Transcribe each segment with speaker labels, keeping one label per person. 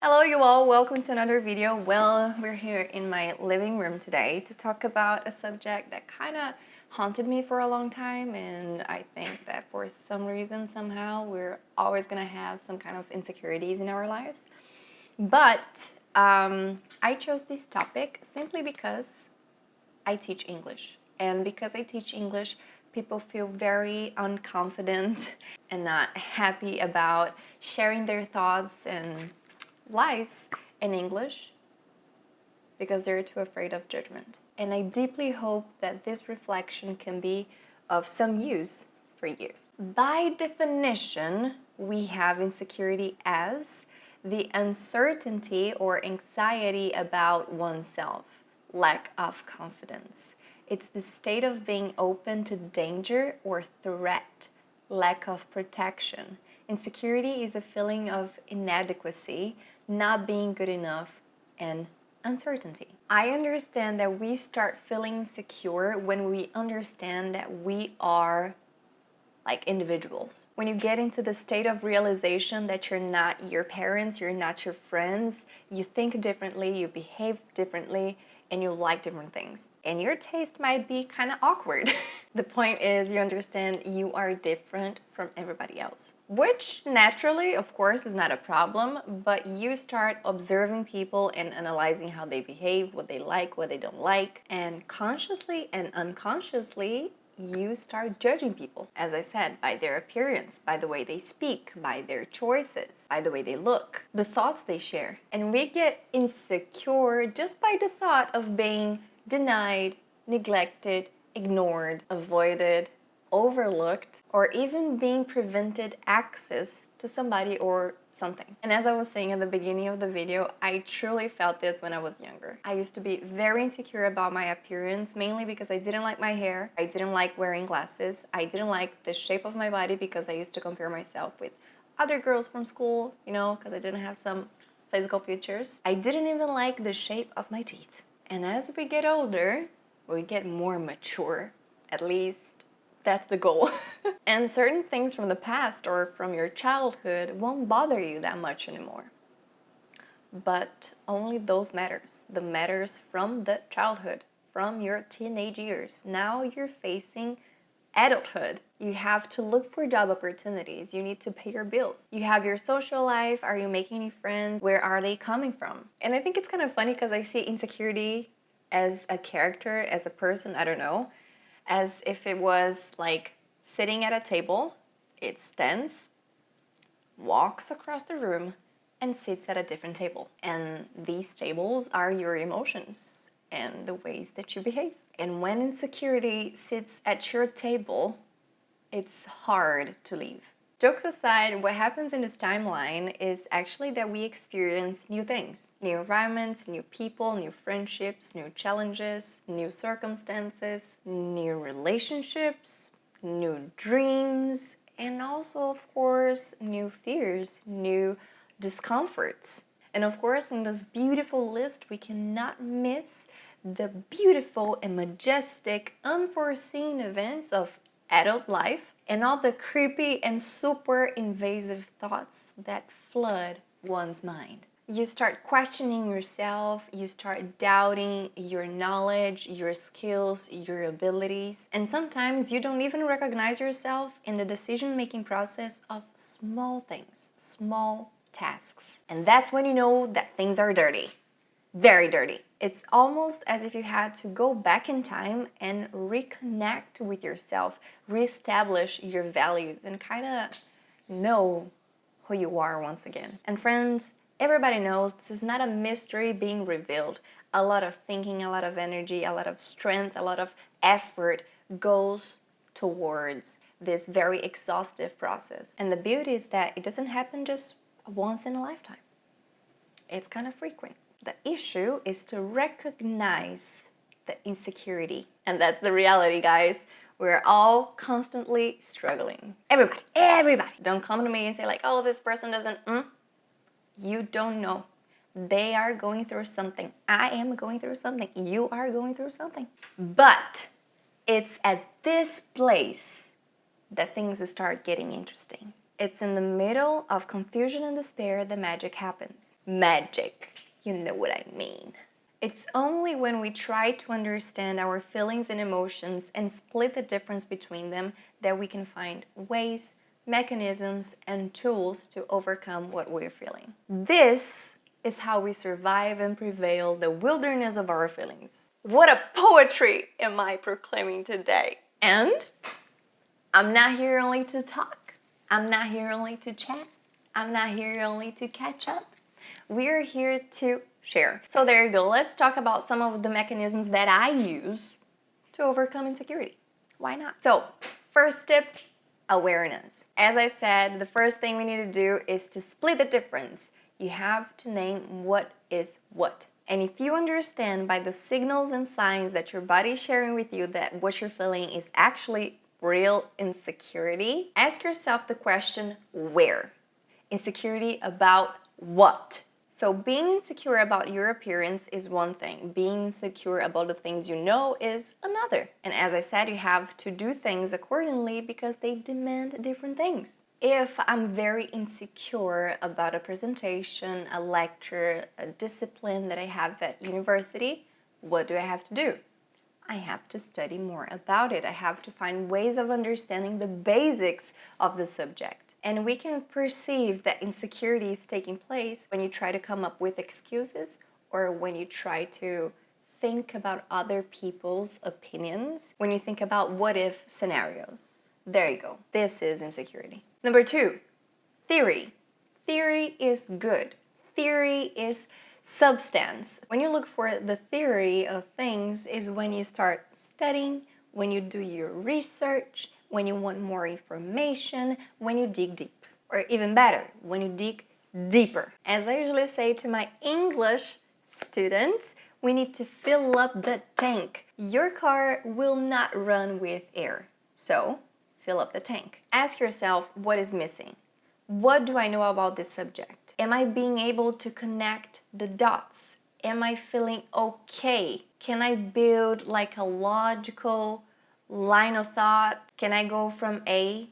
Speaker 1: Hello you all, welcome to another video. Well, we're here in my living room today to talk about a subject that kind of haunted me for a long time, and I think that for some reason, somehow, we're always going to have some kind of insecurities in our lives. But I chose this topic simply because I teach English. And because I teach English, people feel very unconfident and not happy about sharing their thoughts and lives in English because they're too afraid of judgment. And I deeply hope that this reflection can be of some use for you. By definition, we have insecurity as the uncertainty or anxiety about oneself, lack of confidence. It's the state of being open to danger or threat, lack of protection. Insecurity is a feeling of inadequacy, not being good enough, and uncertainty. I understand that we start feeling secure when we understand that we are like individuals. When you get into the state of realization that you're not your parents, you're not your friends, you think differently, you behave differently, and you like different things. And your taste might be kind of awkward. The point is you understand you are different from everybody else. Which naturally, of course, is not a problem, but you start observing people and analyzing how they behave, what they like, what they don't like, and consciously and unconsciously, you start judging people, as I said, by their appearance, by the way they speak, by their choices, by the way they look, the thoughts they share. And we get insecure just by the thought of being denied, neglected, ignored, avoided, overlooked, or even being prevented access to somebody or something. And as I was saying at the beginning of the video, I truly felt this when I was younger. I used to be very insecure about my appearance, mainly because I didn't like my hair, I didn't like wearing glasses, I didn't like the shape of my body because I used to compare myself with other girls from school, you know, because I didn't have some physical features. I didn't even like the shape of my teeth. And as we get older, we get more mature, at least that's the goal. And certain things from the past or from your childhood won't bother you that much anymore. But only those matters, the matters from the childhood, from your teenage years. Now you're facing adulthood. You have to look for job opportunities. You need to pay your bills. You have your social life. Are you making any friends? Where are they coming from? And I think it's kind of funny because I see insecurity as a character, as a person, I don't know, as if it was like sitting at a table, it stands, walks across the room, and sits at a different table. And these tables are your emotions and the ways that you behave. And when insecurity sits at your table, it's hard to leave. Jokes aside, what happens in this timeline is actually that we experience new things, new environments, new people, new friendships, new challenges, new circumstances, new relationships, new dreams, and also, of course, new fears, new discomforts. And of course, in this beautiful list, we cannot miss the beautiful and majestic, unforeseen events of adult life, and all the creepy and super invasive thoughts that flood one's mind. You start questioning yourself, you start doubting your knowledge, your skills, your abilities, and sometimes you don't even recognize yourself in the decision-making process of small things, small tasks. And that's when you know that things are dirty. Very dirty. It's almost as if you had to go back in time and reconnect with yourself, reestablish your values, and kind of know who you are once again. And friends, everybody knows this is not a mystery being revealed. A lot of thinking, a lot of energy, a lot of strength, a lot of effort goes towards this very exhaustive process. And the beauty is that it doesn't happen just once in a lifetime. It's kind of frequent. The issue is to recognize the insecurity. And that's the reality, guys. We're all constantly struggling. Everybody. Don't come to me and say like, oh, this person doesn't, You don't know. They are going through something. I am going through something. You are going through something. But it's at this place that things start getting interesting. It's in the middle of confusion and despair that magic happens. Magic, you know what I mean. It's only when we try to understand our feelings and emotions and split the difference between them that we can find ways, mechanisms, and tools to overcome what we're feeling. This is how we survive and prevail the wilderness of our feelings. What a poetry am I proclaiming today? And I'm not here only to talk. I'm not here only to chat. I'm not here only to catch up. We're here to share. So there you go. Let's talk about some of the mechanisms that I use to overcome insecurity. Why not? So first tip, awareness. As I said, the first thing we need to do is to split the difference. You have to name what is what. And if you understand by the signals and signs that your body is sharing with you that what you're feeling is actually real insecurity, ask yourself the question, where? Insecurity about what? So being insecure about your appearance is one thing. Being insecure about the things you know is another. And as I said, you have to do things accordingly because they demand different things. If I'm very insecure about a presentation, a lecture, a discipline that I have at university, what do I have to do? I have to study more about it. I have to find ways of understanding the basics of the subject. And we can perceive that insecurity is taking place when you try to come up with excuses or when you try to think about other people's opinions, when you think about what if scenarios. There you go. This is insecurity. Number 2, theory. Theory is good. Theory is substance. When you look for the theory of things is when you start studying, when you do your research, when you want more information, when you dig deep. Or even better, when you dig deeper. As I usually say to my English students, we need to fill up the tank. Your car will not run with air. So, fill up the tank. Ask yourself what is missing. What do I know about this subject? Am I being able to connect the dots? Am I feeling okay? Can I build like a logical line of thought? Can I go from A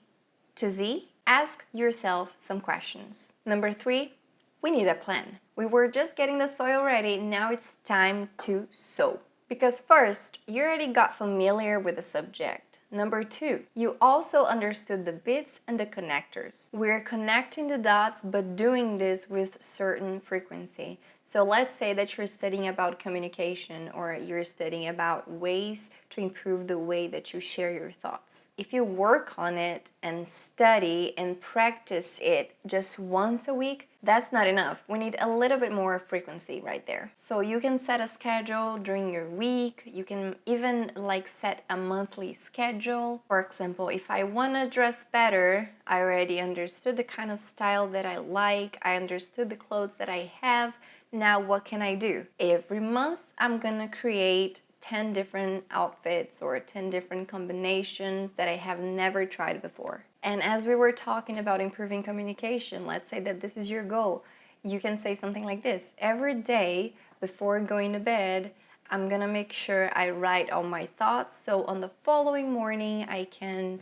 Speaker 1: to Z? Ask yourself some questions. Number 3, we need a plan. We were just getting the soil ready, now it's time to sow. Because first, you already got familiar with the subject. Number 2, you also understood the bits and the connectors. We're connecting the dots, but doing this with certain frequency. So let's say that you're studying about communication or you're studying about ways to improve the way that you share your thoughts. If you work on it and study and practice it just once a week, that's not enough. We need a little bit more frequency right there. So you can set a schedule during your week. You can even like set a monthly schedule. For example, if I want to dress better, I already understood the kind of style that I like. I understood the clothes that I have. Now what can I do? Every month I'm gonna create 10 different outfits or 10 different combinations that I have never tried before. And as we were talking about improving communication, let's say that this is your goal. You can say something like this. Every day before going to bed, I'm gonna make sure I write all my thoughts so on the following morning I can,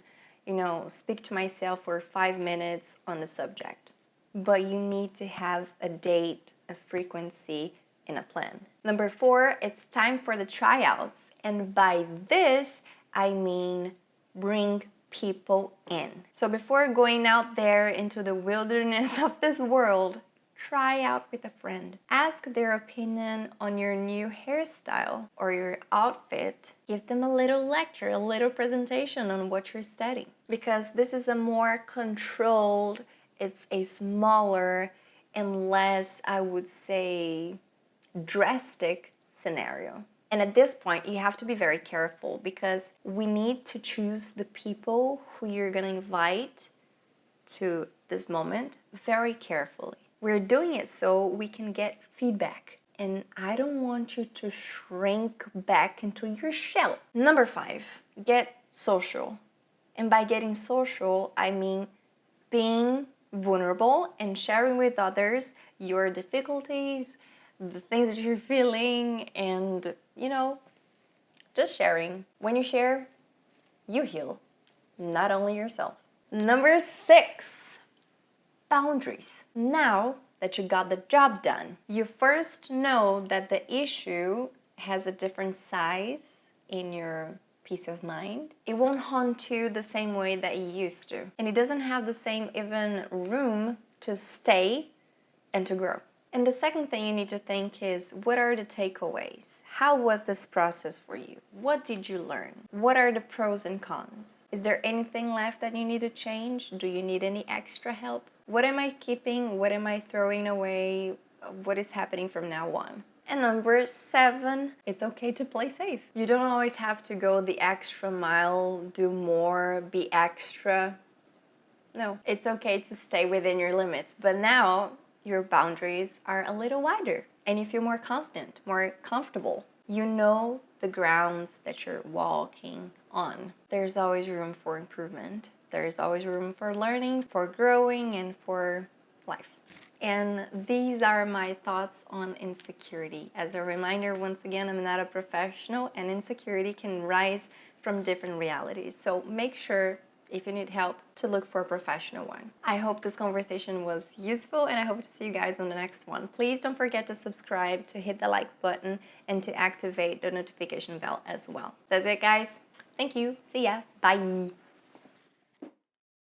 Speaker 1: speak to myself for 5 minutes on the subject. But you need to have a date, a frequency, and a plan. Number 4, it's time for the tryouts. And by this, I mean bring people in. So before going out there into the wilderness of this world, try out with a friend. Ask their opinion on your new hairstyle or your outfit. Give them a little lecture, a little presentation on what you're studying. Because this is a more controlled, it's a smaller and less, I would say, drastic scenario. And at this point, you have to be very careful because we need to choose the people who you're gonna invite to this moment very carefully. We're doing it so we can get feedback. And I don't want you to shrink back into your shell. Number 5, get social. And by getting social, I mean being vulnerable and sharing with others your difficulties, the things that you're feeling, and just sharing. When you share, you heal, not only yourself. Number 6, boundaries. Now that you got the job done, you first know that the issue has a different size in your peace of mind. It won't haunt you the same way that it used to. And it doesn't have the same even room to stay and to grow. And the second thing you need to think is, what are the takeaways? How was this process for you? What did you learn? What are the pros and cons? Is there anything left that you need to change? Do you need any extra help? What am I keeping? What am I throwing away? What is happening from now on? And number 7, it's okay to play safe. You don't always have to go the extra mile, do more, be extra. No, it's okay to stay within your limits. But now your boundaries are a little wider and you feel more confident, more comfortable. You know the grounds that you're walking on. There's always room for improvement. There's always room for learning, for growing, and for life. And these are my thoughts on insecurity. As a reminder, once again, I'm not a professional and insecurity can rise from different realities. So make sure, if you need help, to look for a professional one. I hope this conversation was useful and I hope to see you guys on the next one. Please don't forget to subscribe, to hit the like button, and to activate the notification bell as well. That's it, guys. Thank you. See ya. Bye.